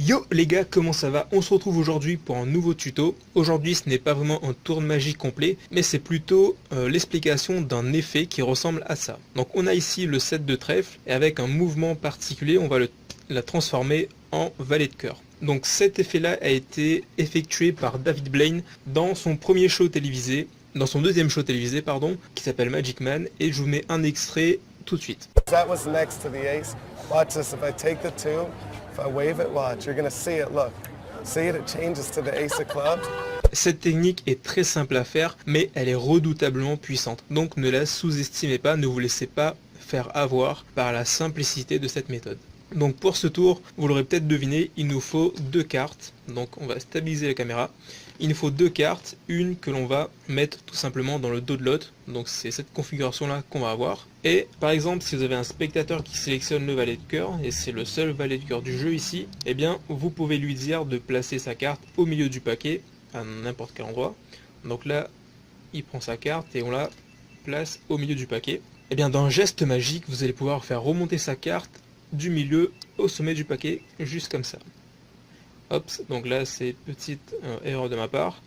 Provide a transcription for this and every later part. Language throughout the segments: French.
Yo les gars, comment ça va? On se retrouve aujourd'hui pour un nouveau tuto. Aujourd'hui ce n'est pas vraiment un tour de magie complet, mais c'est plutôt l'explication d'un effet qui ressemble à ça. Donc on a ici le set de trèfle, et avec un mouvement particulier, on va la transformer en valet de cœur. Donc cet effet-là a été effectué par David Blaine dans son premier show télévisé, dans son deuxième show télévisé, pardon, qui s'appelle Magic Man, et je vous mets un extrait tout de suite. That was next to the ace. Watch this. If I take the two, if I wave it, watch. You're gonna see it. Look. See it? It changes to the ace of clubs. Cette technique est très simple à faire, mais elle est redoutablement puissante. Donc ne la sous-estimez pas, ne vous laissez pas faire avoir par la simplicité de cette méthode. Donc pour ce tour, vous l'aurez peut-être deviné, il nous faut deux cartes. Donc on va stabiliser la caméra. Il nous faut deux cartes, une que l'on va mettre tout simplement dans le dos de l'autre. Donc c'est cette configuration là qu'on va avoir. Et par exemple, si vous avez un spectateur qui sélectionne le valet de cœur, et c'est le seul valet de cœur du jeu ici, eh bien vous pouvez lui dire de placer sa carte au milieu du paquet, à n'importe quel endroit. Donc là, il prend sa carte et on la place au milieu du paquet. Et bien d'un geste magique, vous allez pouvoir faire remonter sa carte du milieu au sommet du paquet, juste comme ça. Hop, donc là c'est petite erreur de ma part.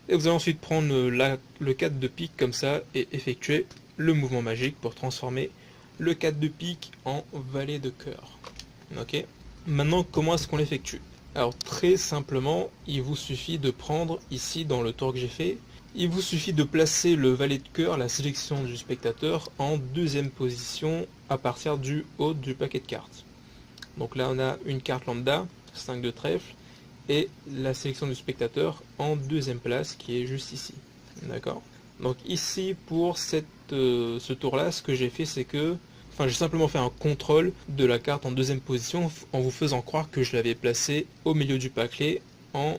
Et vous allez ensuite prendre le 4 de pique comme ça et effectuer le mouvement magique pour transformer le 4 de pique en valet de cœur. Ok. Maintenant, comment est-ce qu'on l'effectue? Alors très simplement, il vous suffit de prendre ici dans le tour que j'ai fait, il vous suffit de placer le valet de cœur, la sélection du spectateur, en deuxième position à partir du haut du paquet de cartes. Donc là on a une carte lambda, 5 de trèfle, et la sélection du spectateur en deuxième place qui est juste ici. D'accord. Donc ici pour ce tour là, ce que j'ai fait c'est que j'ai simplement fait un contrôle de la carte en deuxième position en vous faisant croire que je l'avais placée au milieu du paquet en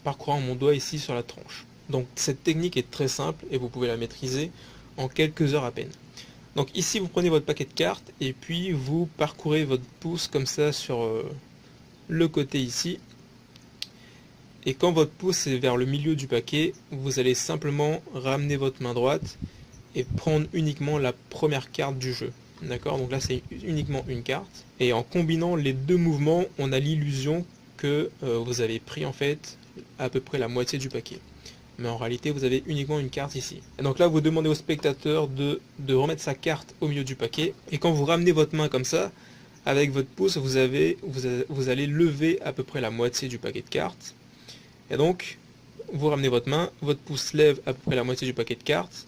parcourant mon doigt ici sur la tranche. Donc cette technique est très simple et vous pouvez la maîtriser en quelques heures à peine. Donc ici vous prenez votre paquet de cartes et puis vous parcourez votre pouce comme ça sur le côté ici. Et quand votre pouce est vers le milieu du paquet, vous allez simplement ramener votre main droite et prendre uniquement la première carte du jeu. D'accord? Donc là c'est uniquement une carte. Et en combinant les deux mouvements, on a l'illusion que vous avez pris en fait à peu près la moitié du paquet. Mais en réalité vous avez uniquement une carte ici. Et donc là vous demandez au spectateur de remettre sa carte au milieu du paquet. Et quand vous ramenez votre main comme ça, avec votre pouce, vous allez lever à peu près la moitié du paquet de cartes. Et donc vous ramenez votre main, votre pouce lève à peu près la moitié du paquet de cartes,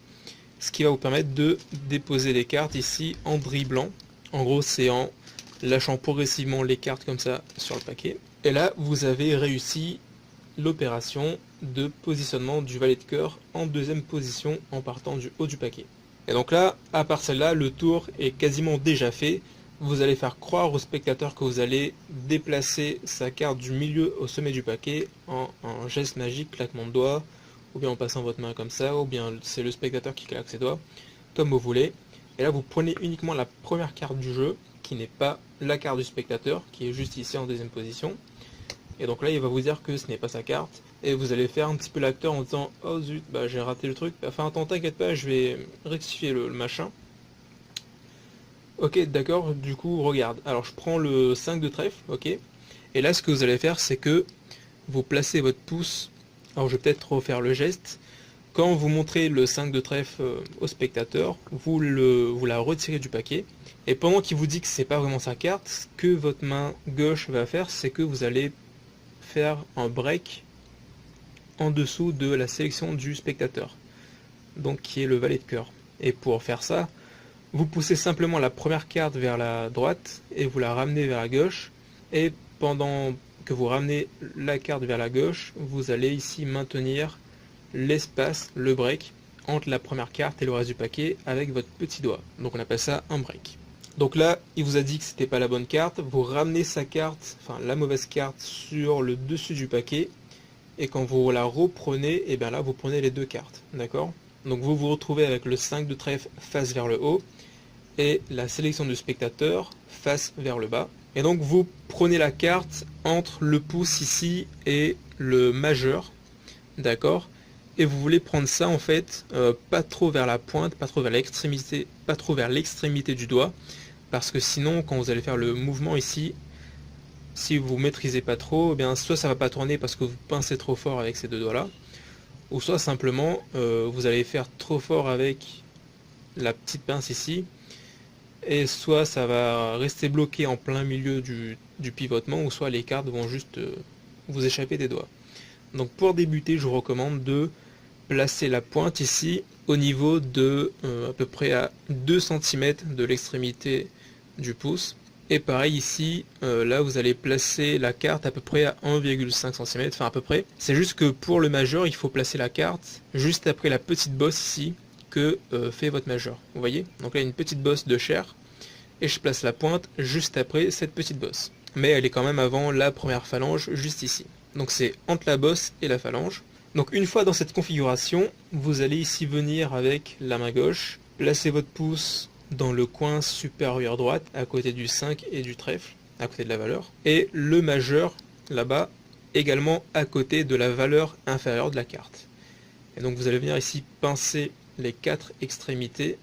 ce qui va vous permettre de déposer les cartes ici en dribblant. En gros c'est en lâchant progressivement les cartes comme ça sur le paquet. Et là vous avez réussi l'opération de positionnement du valet de cœur en deuxième position en partant du haut du paquet. Et donc là, à part celle-là, le tour est quasiment déjà fait. Vous allez faire croire au spectateur que vous allez déplacer sa carte du milieu au sommet du paquet en un geste magique, claquement de doigts, ou bien en passant votre main comme ça, ou bien c'est le spectateur qui claque ses doigts, comme vous voulez. Et là vous prenez uniquement la première carte du jeu, qui n'est pas la carte du spectateur, qui est juste ici en deuxième position. Et donc là il va vous dire que ce n'est pas sa carte, et vous allez faire un petit peu l'acteur en disant « Oh zut, bah j'ai raté le truc, enfin attends t'inquiète pas, je vais rectifier le machin. » Ok d'accord, du coup regarde, alors je prends le 5 de trèfle, ok, et là ce que vous allez faire c'est que vous placez votre pouce, alors je vais peut-être refaire le geste, quand vous montrez le 5 de trèfle au spectateur, vous la retirez du paquet, et pendant qu'il vous dit que c'est pas vraiment sa carte, ce que votre main gauche va faire c'est que vous allez faire un break en dessous de la sélection du spectateur, donc qui est le valet de cœur. Et pour faire ça, vous poussez simplement la première carte vers la droite et vous la ramenez vers la gauche, et pendant que vous ramenez la carte vers la gauche, vous allez ici maintenir l'espace, le break, entre la première carte et le reste du paquet avec votre petit doigt. Donc on appelle ça un break. Donc là, il vous a dit que c'était pas la bonne carte, vous ramenez sa carte, enfin la mauvaise carte, sur le dessus du paquet, et quand vous la reprenez, et bien là vous prenez les deux cartes, d'accord? Donc vous vous retrouvez avec le 5 de trèfle face vers le haut, et la sélection du spectateur face vers le bas. Et donc vous prenez la carte entre le pouce ici et le majeur, d'accord? Et vous voulez prendre ça en fait, pas trop vers la pointe, pas trop vers l'extrémité du doigt, parce que sinon quand vous allez faire le mouvement ici, si vous maîtrisez pas trop, eh bien soit ça va pas tourner parce que vous pincez trop fort avec ces deux doigts là, ou soit simplement vous allez faire trop fort avec la petite pince ici, et soit ça va rester bloqué en plein milieu du pivotement, ou soit les cartes vont juste vous échapper des doigts. Donc pour débuter, je vous recommande de placer la pointe ici au niveau de à peu près à 2 cm de l'extrémité du pouce. Et pareil ici, là vous allez placer la carte à peu près à 1,5 cm, enfin à peu près. C'est juste que pour le majeur, il faut placer la carte juste après la petite bosse ici que fait votre majeur. Vous voyez? Donc là une petite bosse de chair, et je place la pointe juste après cette petite bosse. Mais elle est quand même avant la première phalange, juste ici. Donc c'est entre la bosse et la phalange. Donc une fois dans cette configuration, vous allez ici venir avec la main gauche, placer votre pouce dans le coin supérieur droite, à côté du 5 et du trèfle, à côté de la valeur, et le majeur, là-bas, également à côté de la valeur inférieure de la carte. Et donc vous allez venir ici pincer les 4 extrémités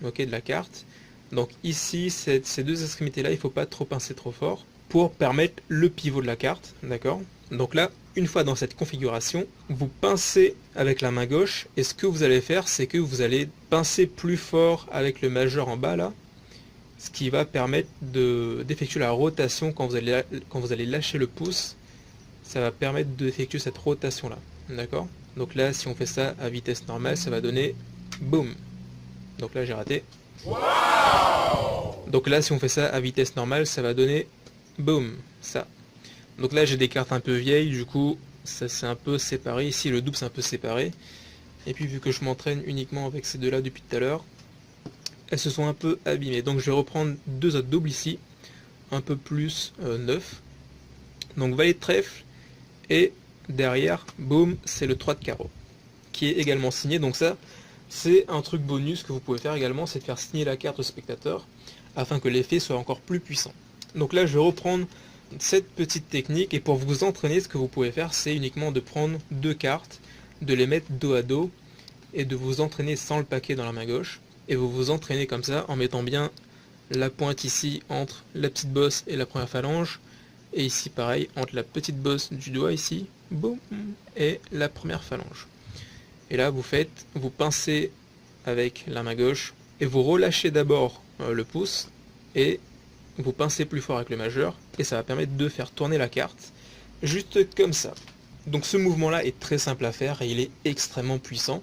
de la carte. Donc ici, ces deux extrémités-là, il ne faut pas trop pincer trop fort, pour permettre le pivot de la carte, d'accord? Donc là, une fois dans cette configuration, vous pincez avec la main gauche, et ce que vous allez faire, c'est que vous allez pincer plus fort avec le majeur en bas là, ce qui va permettre d'effectuer la rotation quand vous allez lâcher le pouce. Ça va permettre d'effectuer cette rotation là, d'accord? Donc là, si on fait ça à vitesse normale, ça va donner boum. Donc là, j'ai raté. Wow! Donc là, si on fait ça à vitesse normale, ça va donner boum, ça. Donc là j'ai des cartes un peu vieilles, du coup ça s'est un peu séparé, ici le double c'est un peu séparé, et puis vu que je m'entraîne uniquement avec ces deux là depuis tout à l'heure, elles se sont un peu abîmées. Donc je vais reprendre deux autres doubles ici, un peu plus neuf. Donc valet de trèfle, et derrière, boum, c'est le 3 de carreau, qui est également signé. Donc ça c'est un truc bonus que vous pouvez faire également, c'est de faire signer la carte au spectateur, afin que l'effet soit encore plus puissant. Donc là je vais reprendre cette petite technique, et pour vous entraîner, ce que vous pouvez faire, c'est uniquement de prendre deux cartes, de les mettre dos à dos, et de vous entraîner sans le paquet dans la main gauche, et vous vous entraînez comme ça en mettant bien la pointe ici entre la petite bosse et la première phalange, et ici pareil entre la petite bosse du doigt ici, boum, et la première phalange. Et là vous pincez avec la main gauche, et vous relâchez d'abord le pouce, et vous pincez plus fort avec le majeur, et ça va permettre de faire tourner la carte, juste comme ça. Donc ce mouvement là est très simple à faire, et il est extrêmement puissant.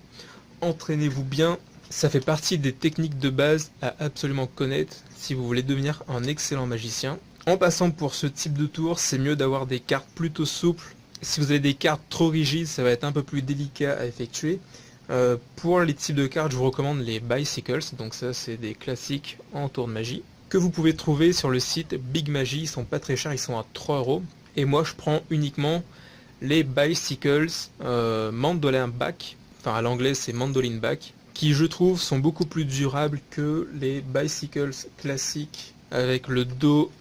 Entraînez-vous bien, ça fait partie des techniques de base à absolument connaître si vous voulez devenir un excellent magicien. En passant pour ce type de tour, c'est mieux d'avoir des cartes plutôt souples. Si vous avez des cartes trop rigides, ça va être un peu plus délicat à effectuer. Pour les types de cartes, je vous recommande les bicycles, donc ça c'est des classiques en tour de magie, que vous pouvez trouver sur le site Big Magie. Ils sont pas très chers, ils sont à 3 €. Et moi je prends uniquement les bicycles mandolin back, enfin à l'anglais c'est mandolin back, qui je trouve sont beaucoup plus durables que les bicycles classiques avec le dos,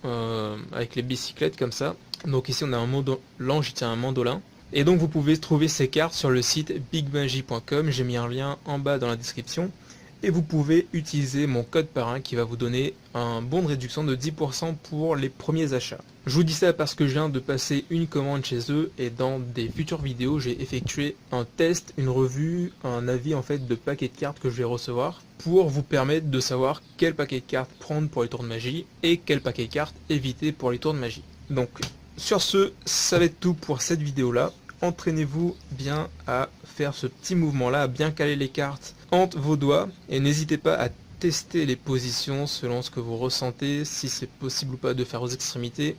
avec les bicyclettes comme ça. Donc ici on a un mandolin, j'y tiens un mandolin. Et donc vous pouvez trouver ces cartes sur le site bigmagie.com, j'ai mis un lien en bas dans la description. Et vous pouvez utiliser mon code parrain qui va vous donner un bon de réduction de 10% pour les premiers achats. Je vous dis ça parce que je viens de passer une commande chez eux, et dans des futures vidéos j'ai effectué un test, une revue, un avis en fait de paquets de cartes que je vais recevoir, pour vous permettre de savoir quel paquet de cartes prendre pour les tours de magie et quel paquet de cartes éviter pour les tours de magie. Donc sur ce, ça va être tout pour cette vidéo là. Entraînez-vous bien à faire ce petit mouvement là, à bien caler les cartes entre vos doigts, et n'hésitez pas à tester les positions selon ce que vous ressentez, si c'est possible ou pas de faire aux extrémités,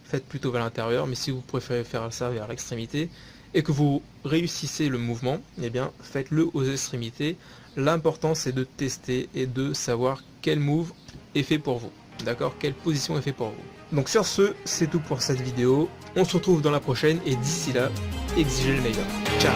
faites plutôt vers l'intérieur, mais si vous préférez faire ça vers l'extrémité et que vous réussissez le mouvement, eh bien faites-le aux extrémités. L'important c'est de tester et de savoir quel move est fait pour vous, d'accord, quelle position est fait pour vous. Donc sur ce, c'est tout pour cette vidéo, on se retrouve dans la prochaine, et d'ici là, exigez le meilleur. Ciao.